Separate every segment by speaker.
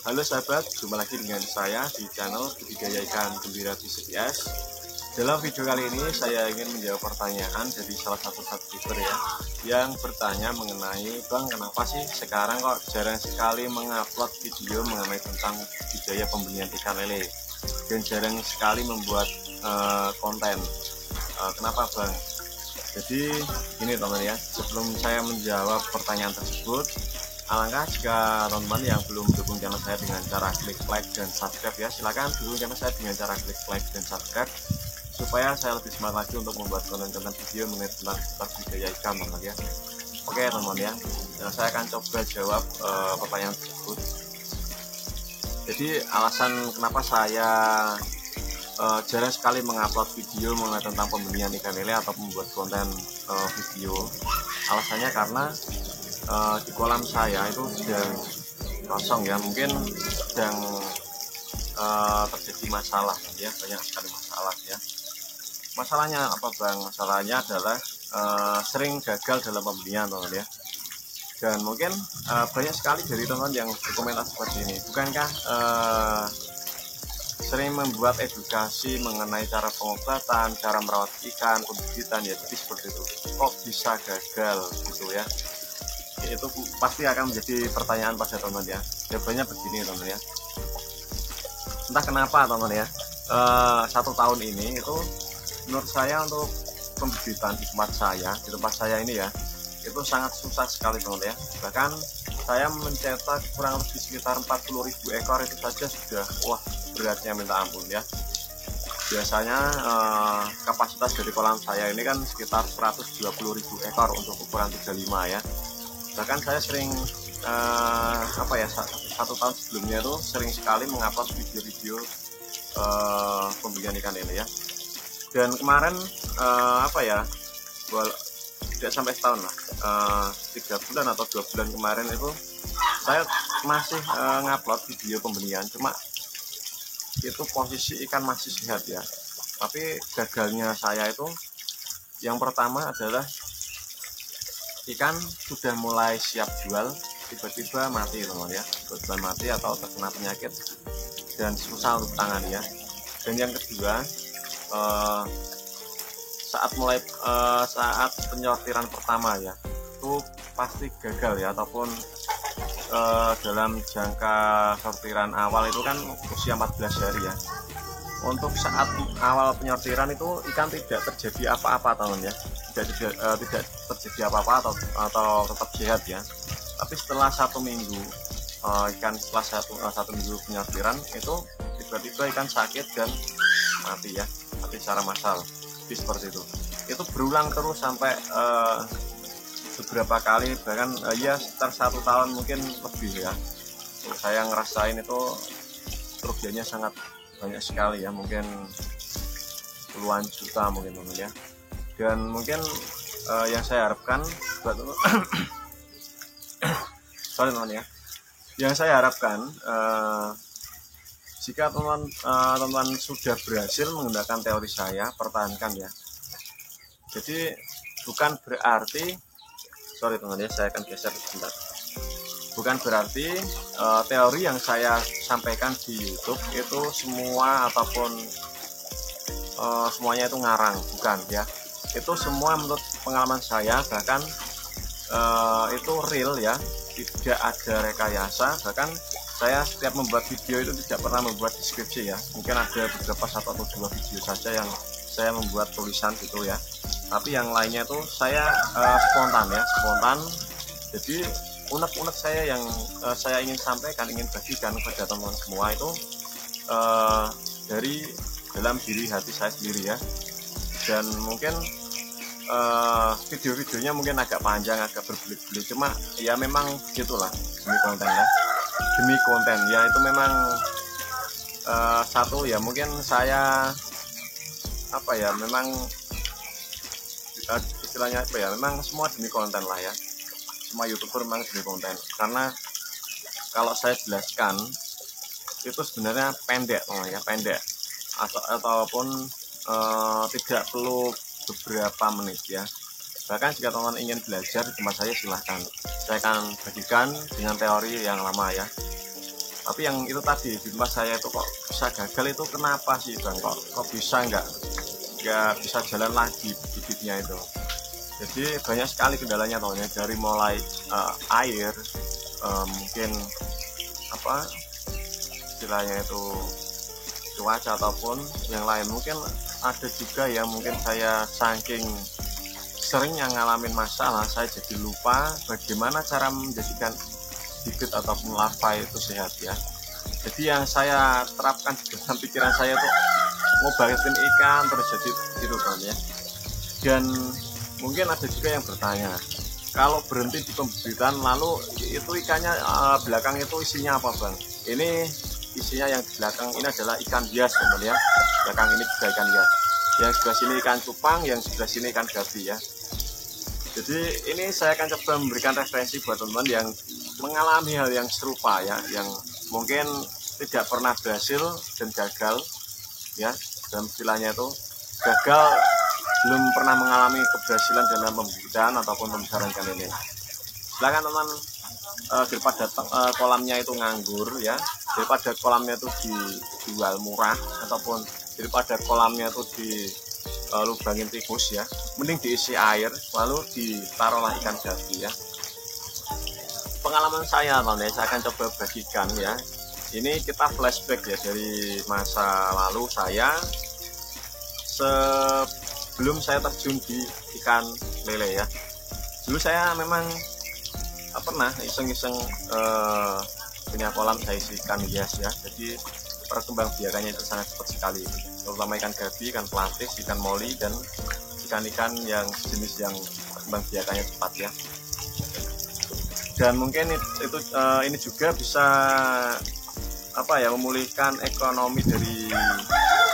Speaker 1: Halo sahabat, jumpa lagi dengan saya di channel Budidaya Ikan Gembira TCS. Dalam video kali ini saya ingin menjawab pertanyaan dari salah satu subscriber ya, yang bertanya mengenai, Bang, kenapa sih sekarang kok jarang sekali mengupload video mengenai tentang budidaya pembenihan ikan lele dan jarang sekali membuat konten. Kenapa, Bang? Jadi ini teman-teman ya, sebelum saya menjawab pertanyaan tersebut, alangkah jika teman-teman yang belum mendukung channel saya dengan cara klik like dan subscribe ya, silahkan dukung channel saya dengan cara klik like dan subscribe supaya saya lebih semangat lagi untuk membuat konten-konten video mengenai tentang budidaya ikan teman-teman ya. Oke teman-teman ya, dan saya akan coba jawab pertanyaan tersebut. Jadi alasan kenapa saya jarang sekali mengupload video mengenai tentang pembenihan ikan lele atau membuat konten video, alasannya karena di kolam saya itu sedang kosong ya, mungkin sedang terjadi masalah ya, banyak sekali masalah ya. Masalahnya apa, Bang? Masalahnya adalah sering gagal dalam pembenihan teman-teman ya. Dan mungkin banyak sekali dari teman-teman yang berkomentar seperti ini, bukankah sering membuat edukasi mengenai cara pengobatan, cara merawat ikan, pembibitan ya, tapi seperti itu kok bisa gagal gitu ya. Itu pasti akan menjadi pertanyaan pada teman-teman ya. Jawabannya begini teman-teman ya, entah kenapa teman-teman ya, 1 tahun ini itu menurut saya untuk pembibitan di tempat saya ini ya, itu sangat susah sekali teman-teman ya. Bahkan saya mencetak kurang lebih sekitar 40.000 ekor itu saja sudah beratnya minta ampun ya. Biasanya kapasitas dari kolam saya ini kan sekitar 120.000 ekor untuk ukuran 35 ya. Bahkan saya sering satu tahun sebelumnya itu sering sekali mengupload video-video pembenihan ikan ini ya. Dan kemarin tidak sampai setahun lah, 3 bulan atau 2 bulan kemarin itu saya masih ngupload video pembenihan, cuma itu posisi ikan masih sehat ya. Tapi gagalnya saya itu yang pertama adalah ikan sudah mulai siap jual, tiba-tiba mati teman-teman ya, tiba-tiba mati atau terkena penyakit dan susah untuk tangani ya. Dan yang kedua, saat penyortiran pertama ya, itu pasti gagal ya, ataupun dalam jangka sortiran awal itu kan usia 14 hari ya. Untuk saat awal penyortiran itu ikan tidak terjadi apa-apa teman ya, tidak terjadi apa-apa atau tetap sehat ya. Tapi setelah 1 minggu ikan setelah satu minggu penyortiran itu tiba-tiba ikan sakit dan mati ya, mati secara massal. Jadi seperti itu berulang terus sampai beberapa kali, bahkan ya sekitar 1 tahun mungkin lebih ya. Saya ngerasain itu kerugiannya sangat banyak sekali ya, mungkin puluhan juta mungkin teman ya. Dan mungkin yang saya harapkan buat teman ya, yang saya harapkan jika teman-teman sudah berhasil menggunakan teori saya, pertahankan ya. Jadi bukan berarti teman-teman ya, saya akan geser sebentar. Bukan berarti teori yang saya sampaikan di YouTube itu semua ataupun semuanya itu ngarang, bukan ya. Itu semua menurut pengalaman saya, bahkan itu real ya, tidak ada rekayasa. Bahkan saya setiap membuat video itu tidak pernah membuat deskripsi ya. Mungkin ada beberapa 1 atau 2 video saja yang saya membuat tulisan gitu ya, tapi yang lainnya itu saya spontan. Jadi unek-unek saya yang saya ingin sampaikan, ingin bagikan kepada teman-teman semua itu dari dalam diri hati saya sendiri ya. Dan mungkin video-videonya mungkin agak panjang, agak berbelit-belit, cuma ya memang gitulah, demi konten ya, demi konten ya. Itu memang satu ya, mungkin saya memang istilahnya memang semua demi konten lah ya. Semua YouTuber memang demi konten, karena kalau saya jelaskan itu sebenarnya pendek ataupun tidak perlu beberapa menit ya. Bahkan jika teman ingin belajar di tempat saya, silahkan, saya akan bagikan dengan teori yang lama ya. Tapi yang itu tadi di tempat saya itu kok bisa gagal, itu kenapa sih Bang, kok bisa nggak bisa jalan lagi bibitnya itu. Jadi banyak sekali kendalanya tahunnya, dari mulai air, mungkin apa istilahnya itu cuaca ataupun yang lain. Mungkin ada juga yang mungkin saya saking sering yang ngalamin masalah, saya jadi lupa bagaimana cara menjadikan bibit ataupun larva itu sehat ya. Jadi yang saya terapkan di dalam pikiran saya tuh ngobatin ikan terus jadi gitu kan ya. Dan mungkin ada juga yang bertanya, kalau berhenti di pembibitan lalu itu ikannya belakang itu isinya apa Bang? Ini isinya yang di belakang ini adalah ikan hias teman ya. Belakang ini juga ikan hias. Yang sebelah sini ikan cupang, yang sebelah sini ikan gabi ya. Jadi ini saya akan coba memberikan referensi buat teman-teman yang mengalami hal yang serupa ya, yang mungkin tidak pernah berhasil dan gagal ya, dalam istilahnya itu gagal, belum pernah mengalami keberhasilan dalam pembibitan ataupun pembesaran ikan ini. Silakan teman, daripada kolamnya itu nganggur ya, daripada kolamnya itu dijual murah ataupun daripada kolamnya itu lubangin tikus ya, mending diisi air lalu ditaruhlah ikan gabi ya. Pengalaman saya teman ya, saya akan coba bagikan ya. Ini kita flashback ya dari masa lalu saya sebelum saya terjun di ikan lele ya. Dulu saya memang pernah iseng-iseng punya kolam saya isi ikan hias ya. Jadi perkembang biakannya itu sangat cepat sekali, terutama ikan gabi, ikan pelapis, ikan moli, dan ikan-ikan yang jenis yang perkembang biakannya cepat ya. Dan mungkin itu ini juga bisa memulihkan ekonomi dari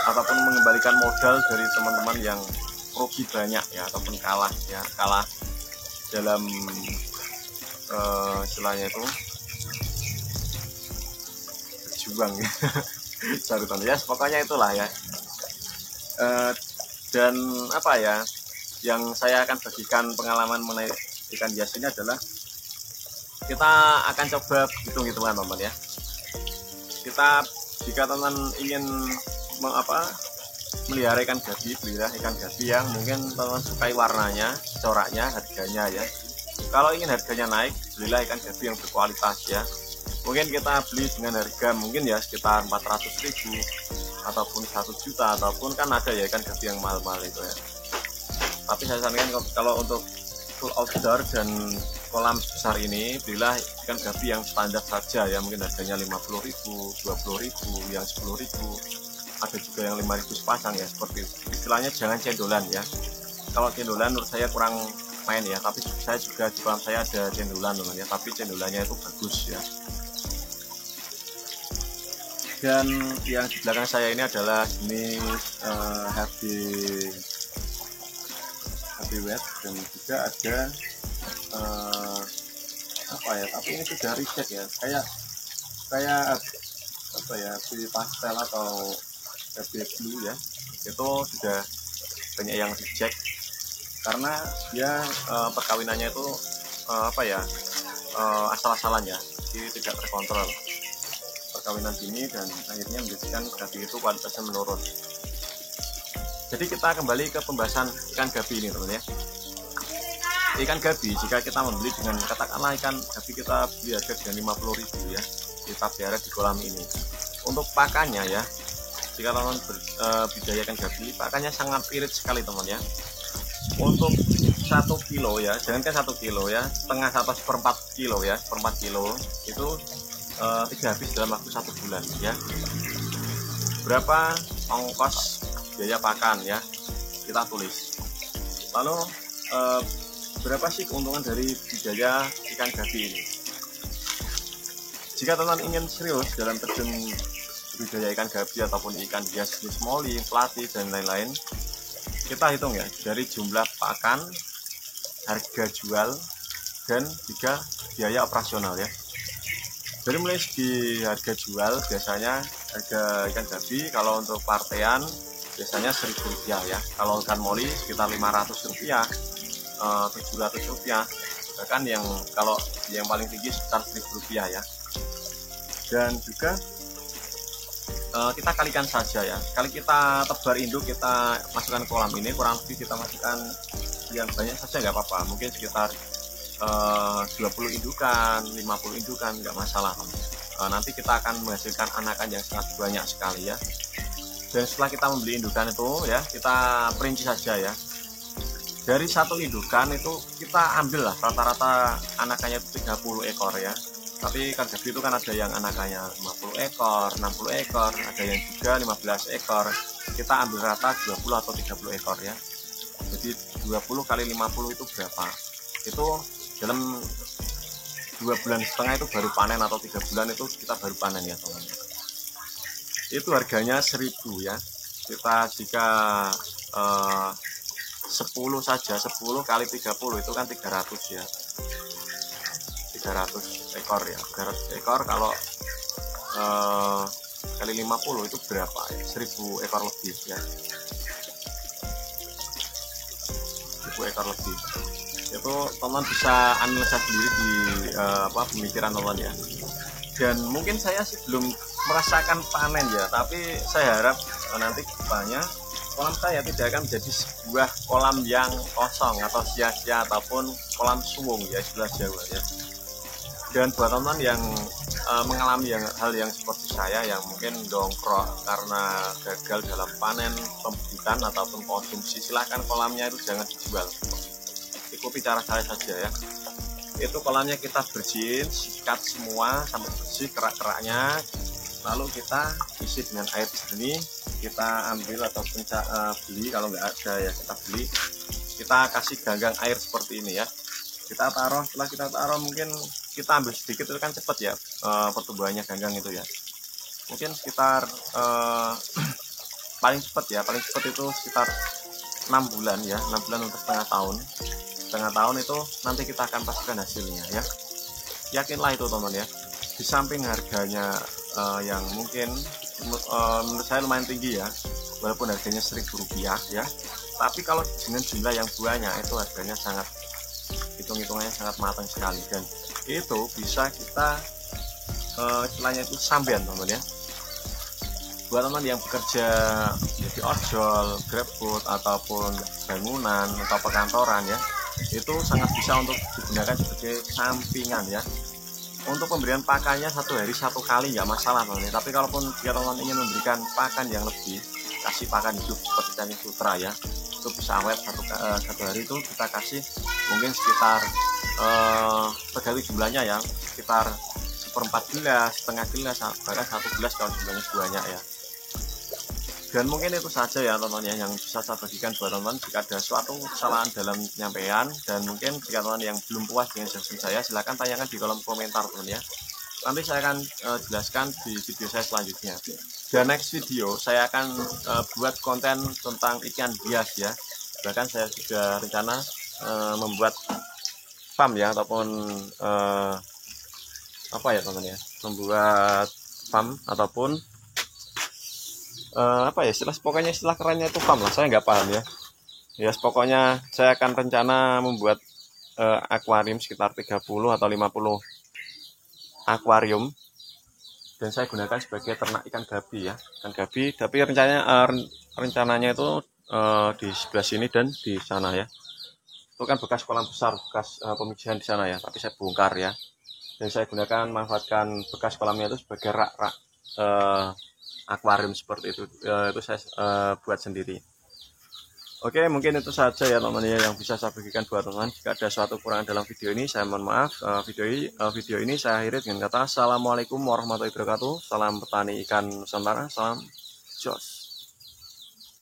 Speaker 1: ataupun mengembalikan modal dari teman-teman yang rugi banyak ya, ataupun kalah dalam istilahnya itu berjuang ya. Sarutan ya, pokoknya itulah ya. Dan yang saya akan bagikan pengalaman mengenai ikan hias ini adalah kita akan coba hitung-hitungan teman ya. Jika teman ingin melihara ikan gabi, belilah ikan gabi yang mungkin teman sukai warnanya, coraknya, harganya ya. Kalau ingin harganya naik, belilah ikan gabi yang berkualitas ya. Mungkin kita beli dengan harga mungkin ya sekitar 400.000 ataupun 1 juta, ataupun kan ada ya ikan gabi yang mahal-mahal itu ya. Tapi saya sarankan kalau untuk full outdoor dan kolam besar ini, belilah ikan gabi yang standar saja ya, mungkin harganya 50.000, 20.000, yang 10.000, ada juga yang 5.000 sepasang ya. Seperti istilahnya jangan cendolan ya. Kalau cendolan menurut saya kurang main ya, tapi saya juga di kolam saya ada cendolan teman ya, tapi cendolannya itu bagus ya. Dan yang di belakang saya ini adalah jenis HB wet, dan juga ada tapi ini sudah reject ya, kayak HB pastel atau HB blue ya, itu sudah banyak yang reject karena dia perkawinannya itu asal-asalan ya, jadi tidak terkontrol perkawinan dini, dan akhirnya menjadikan gabi itu kualitasnya menurun. Jadi kita kembali ke pembahasan ikan gabi ini teman ya. Ikan gabi jika kita membeli dengan katakanlah ikan gabi kita beli harga dengan 50.000 ya, kita pelihara di kolam ini. Untuk pakannya ya, jika teman budidaya ikan gabi, pakannya sangat irit sekali teman ya. Untuk 1 kilo ya, jangankan 1 kilo ya, setengah atau seperempat kilo ya, seperempat kilo itu tidak habis dalam waktu 1 bulan ya. Berapa ongkos biaya pakan ya, kita tulis. Lalu berapa sih keuntungan dari budidaya ikan gabi ini? Jika teman ingin serius dalam terjun budidaya ikan gabi ataupun ikan hias jenis moli, pelati, dan lain-lain, kita hitung ya dari jumlah pakan, harga jual, dan juga biaya operasional ya. Jadi mulai segi harga jual, biasanya harga ikan gabi kalau untuk partaian biasanya Rp1.000 ya, kalau ikan moli sekitar Rp500, Rp700, bahkan kalau yang paling tinggi sekitar Rp1.000 ya. Dan juga kita kalikan saja ya. Sekali kita tebar induk, kita masukkan ke kolam ini, kurang lebih kita masukkan yang banyak saja nggak apa-apa, mungkin sekitar 20 indukan, 50 indukan, nggak masalah. Nanti kita akan menghasilkan anakan yang sangat banyak sekali ya. Dan setelah kita membeli indukan itu ya, kita perinci saja ya. Dari satu indukan itu kita ambil lah rata-rata anakannya itu 30 ekor ya. Tapi ikan gabi itu kan ada yang anakannya 50 ekor, 60 ekor, ada yang juga 15 ekor. Kita ambil rata 20 atau 30 ekor ya. Jadi 20 kali 50 itu berapa? Itu dalam 2,5 bulan itu baru panen, atau 3 bulan itu kita baru panen ya teman-teman. Itu harganya 1.000 ya. Kita jika 10 saja, 10 kali 30 itu kan 300 ya. 300 ekor ya, 300 ekor kalau kali 50 itu berapa ya? 1.000 ekor lebih ya. 1.000 ekor lebih. Itu teman bisa analisa sendiri di pemikiran teman ya. Dan mungkin saya sih belum merasakan panen ya, tapi saya harap nanti banyak kolam saya tidak akan menjadi sebuah kolam yang kosong atau sia-sia ataupun kolam suwung ya, istilah Jawa ya. Dan buat teman-teman yang mengalami hal yang seperti saya, yang mungkin dongkrok karena gagal dalam panen, pembibitan ataupun konsumsi, silahkan kolamnya itu jangan dijual. Ikuti cara saya saja ya. Itu kolamnya kita bersihin, sikat semua sampai bersih kerak-keraknya, lalu kita isi dengan air jernih. Kita ambil atau beli, kalau nggak ada ya kita beli. Kita kasih ganggang air seperti ini ya. Kita taruh, setelah kita taruh mungkin kita ambil sedikit, itu kan cepat ya pertumbuhannya ganggang itu ya. Mungkin sekitar paling cepat itu sekitar 6 bulan ya, 6 bulan untuk setengah tahun itu nanti kita akan pastikan hasilnya ya. Yakinlah itu teman ya. Di samping harganya yang mungkin menurut saya lumayan tinggi ya, walaupun harganya Rp1.000 ya, tapi kalau dengan jumlah yang banyak itu harganya sangat, hitung-hitungannya sangat matang sekali. Dan itu bisa kita istilahnya itu sambian teman ya. Buat teman yang bekerja jadi ojol, grabfood ataupun bangunan atau perkantoran ya, itu sangat bisa untuk digunakan sebagai sampingan ya. Untuk pemberian pakannya 1 hari 1 kali nggak masalah teman ya. Tapi kalaupun teman ingin memberikan pakan yang lebih, kasih pakan hidup seperti cacing sutra ya, itu bisa awet satu hari itu kita kasih mungkin sekitar tergantung jumlahnya ya, sekitar 1/4 gelas, setengah gelas, bahkan 1 gelas kalau jumlahnya banyak ya. Dan mungkin itu saja ya teman-teman yang bisa saya bagikan buat teman-teman. Jika ada suatu kesalahan dalam penyampaian, dan mungkin jika teman yang belum puas dengan jawaban saya, silahkan tanyakan di kolom komentar teman ya. Nanti saya akan jelaskan di video saya selanjutnya. Dan next video saya akan buat konten tentang ikan hias ya. Bahkan saya sudah rencana membuat farm ya, ataupun apa ya teman ya, membuat farm ataupun apa ya pokoknya istilah kerennya itu farm lah, saya nggak paham ya. Ya pokoknya saya akan rencana membuat akuarium sekitar 30 atau 50 akuarium, dan saya gunakan sebagai ternak ikan gabi ya, ikan gabi. Tapi rencananya itu di sebelah sini dan di sana ya. Itu kan bekas kolam besar, bekas pemijahan di sana ya, tapi saya bongkar ya. Dan saya gunakan, manfaatkan bekas kolamnya itu sebagai rak-rak akuarium seperti itu. Itu saya buat sendiri. Oke, mungkin itu saja ya teman-teman yang bisa saya bagikan buat teman-teman. Jika ada suatu kekurangan dalam video ini, saya mohon maaf. Video ini saya akhiri dengan kata Assalamualaikum warahmatullahi wabarakatuh. Salam petani ikan Nusantara, salam jos.